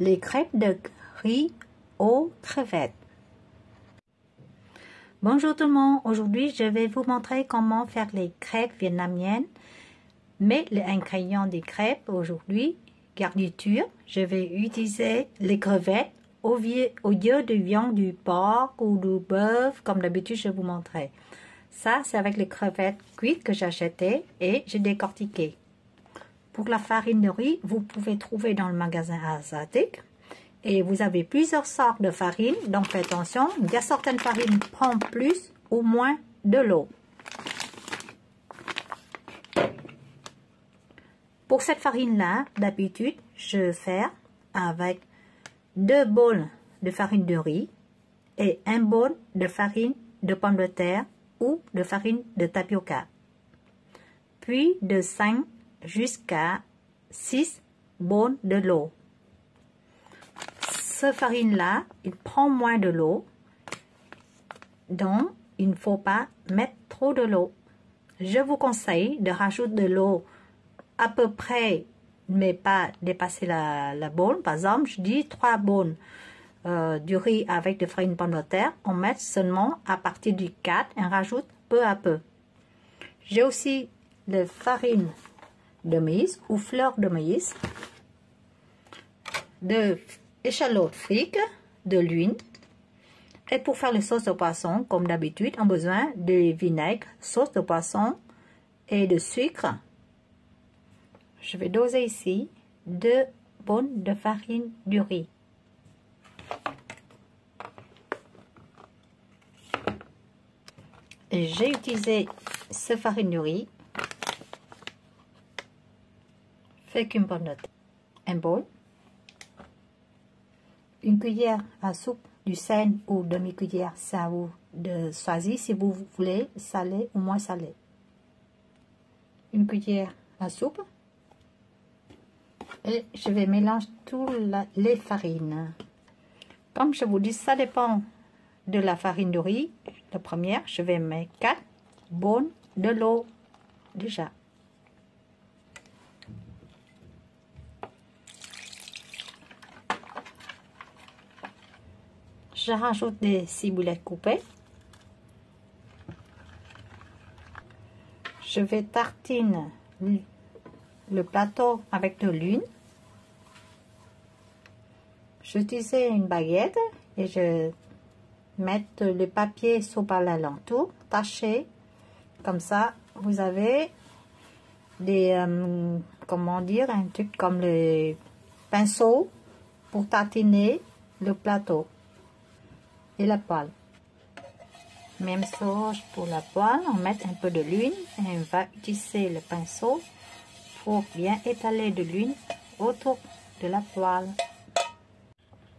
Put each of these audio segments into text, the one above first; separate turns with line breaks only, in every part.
les crêpes de riz aux crevettes. Bonjour tout le monde, aujourd'hui je vais vous montrer comment faire les crêpes vietnamiennes. Mais les ingrédients des crêpes aujourd'hui, garniture, je vais utiliser les crevettes au lieu de viande du porc ou du bœuf comme d'habitude je vous montrais. Ça c'est avec les crevettes cuites que j'ai achetées et j'ai décortiqué. Pour la farine de riz, vous pouvez trouver dans le magasin asiatique. Et vous avez plusieurs sortes de farine, donc faites attention. Il y a certaines farines qui prennent plus ou moins de l'eau. Pour cette farine-là, d'habitude, je vais faire avec 2 bols de farine de riz et 1 bol de farine de pomme de terre ou de farine de tapioca. Puis de 5 jusqu'à 6 bols de l'eau. Cette farine-là, il prend moins de l'eau, donc il ne faut pas mettre trop de l'eau. Je vous conseille de rajouter de l'eau à peu près, mais pas dépasser la bolle. Par exemple, je dis 3 bols du riz avec de farine pomme de terre. On met seulement à partir du 4 et on rajoute peu à peu. J'ai aussi la farine de maïs ou fleur de maïs, de échalotes frites, de l'huile. Et pour faire les sauces de poisson, comme d'habitude, on a besoin de vinaigre, sauce de poisson et de sucre. Je vais doser ici 2 bols de farine de riz. Et j'ai utilisé cette farine de riz. Fait qu'une pomme de terre. Un bol. Une cuillère à soupe du sel ou demi-cuillère, c'est à vous de choisir si vous voulez salé ou moins salé. Une cuillère à soupe. Et je vais mélanger toutes les farines. Comme je vous dis, ça dépend de la farine de riz. La première, je vais mettre 4 bols de l'eau déjà. Je rajoute des ciboulettes coupées. Je vais tartiner le plateau avec de l'huile. J'utilise une baguette et je mets le papier sur par l'alentour, taché. Comme ça, vous avez des, comment dire, un truc comme le pinceau pour tartiner le plateau. Et la poêle. Même chose pour la poêle, on met un peu de l'huile et on va utiliser le pinceau pour bien étaler de l'huile autour de la poêle.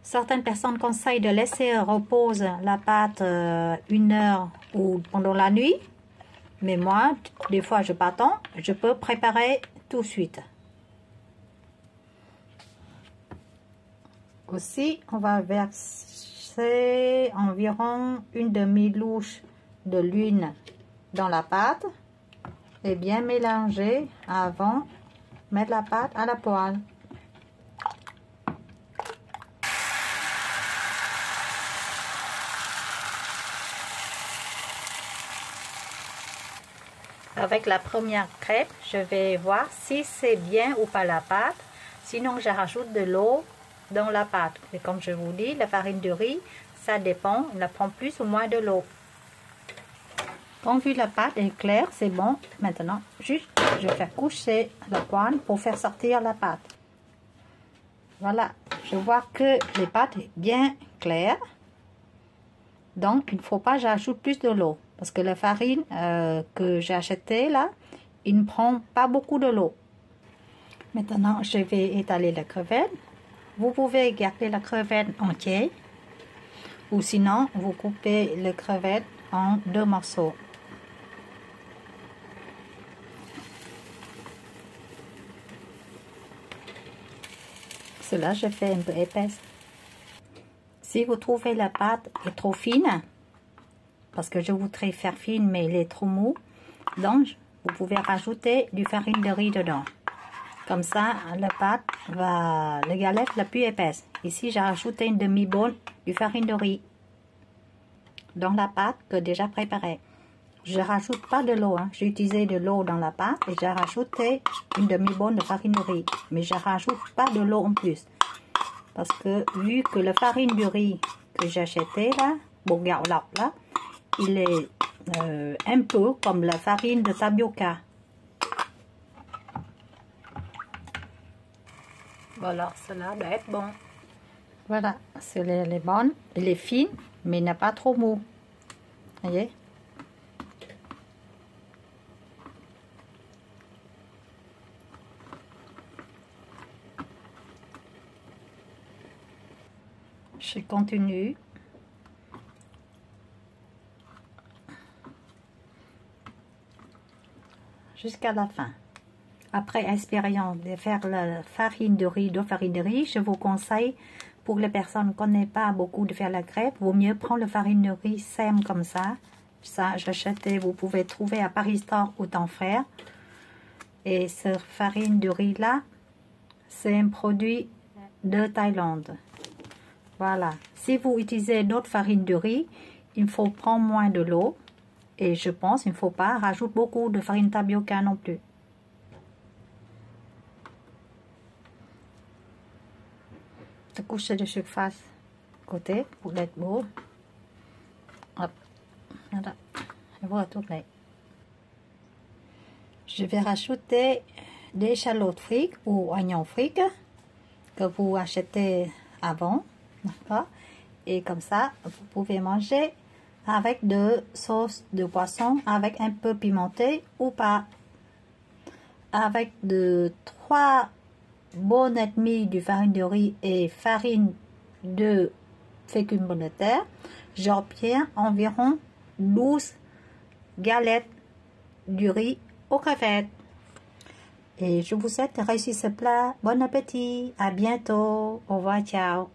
Certaines personnes conseillent de laisser reposer la pâte 1 heure ou pendant la nuit, mais moi, des fois je n'ai pas temps, je peux préparer tout de suite. Aussi, on va verser environ une demi-louche de l'huile dans la pâte et bien mélanger avant de mettre la pâte à la poêle. Avec la première crêpe, je vais voir si c'est bien ou pas la pâte. Sinon, je rajoute de l'eau dans la pâte. Et comme je vous dis, la farine de riz, ça dépend, on la prend plus ou moins de l'eau. Quand vu la pâte est claire, c'est bon. Maintenant, juste, je vais faire coucher la poêle pour faire sortir la pâte. Voilà, je vois que les pâtes est bien claires. Donc, il ne faut pas que j'ajoute plus de l'eau. Parce que la farine que j'ai achetée là, il ne prend pas beaucoup de l'eau. Maintenant, je vais étaler la crevette. Vous pouvez garder la crevette entière. Ou sinon, vous coupez la crevette en 2 morceaux. Cela, je fais un peu épaisse. Si vous trouvez la pâte est trop fine, parce que je voudrais faire fine mais elle est trop mou, donc vous pouvez rajouter du farine de riz dedans. Comme ça, la pâte va, la galette la plus épaisse. Ici, j'ai rajouté une demi-bonne de farine de riz dans la pâte que déjà préparée. Je rajoute pas de l'eau, hein. J'ai utilisé de l'eau dans la pâte et j'ai rajouté une demi-bonne de farine de riz. Mais je rajoute pas de l'eau en plus. Parce que vu que la farine de riz que j'ai acheté là, bột gạo lọc là, il est un peu comme la farine de tapioca. Voilà, cela doit être bon. Voilà, elle est bonne, elle est fine, mais n'a pas trop mou. Voyez? Je continue. Jusqu'à la fin. Après expérience de faire la farine de riz, je vous conseille, pour les personnes qui ne connaissent pas beaucoup de faire la crêpe, vaut mieux prendre la farine de riz sème comme ça. Ça, j'achetais, vous pouvez trouver à Paris Store ou dans Frères. Et cette farine de riz là, c'est un produit de Thaïlande. Voilà. Si vous utilisez d'autres farines de riz, il faut prendre moins de l'eau. Et je pense qu'il ne faut pas rajouter beaucoup de farine tapioca non plus. Je couche de surface côté pour être beau. Hop. Voilà. Je vais retourner. Je vais rajouter des échalotes frites ou oignons frites que vous achetez avant. Et comme ça, vous pouvez manger avec de sauce de poisson, avec un peu pimenté ou pas. Avec de 3 bonnes et demie de farine de riz et farine de fécule de terre, j'obtiens environ 12 galettes de riz aux crevettes. Et je vous souhaite de réussir ce plat. Bon appétit, à bientôt, au revoir, ciao.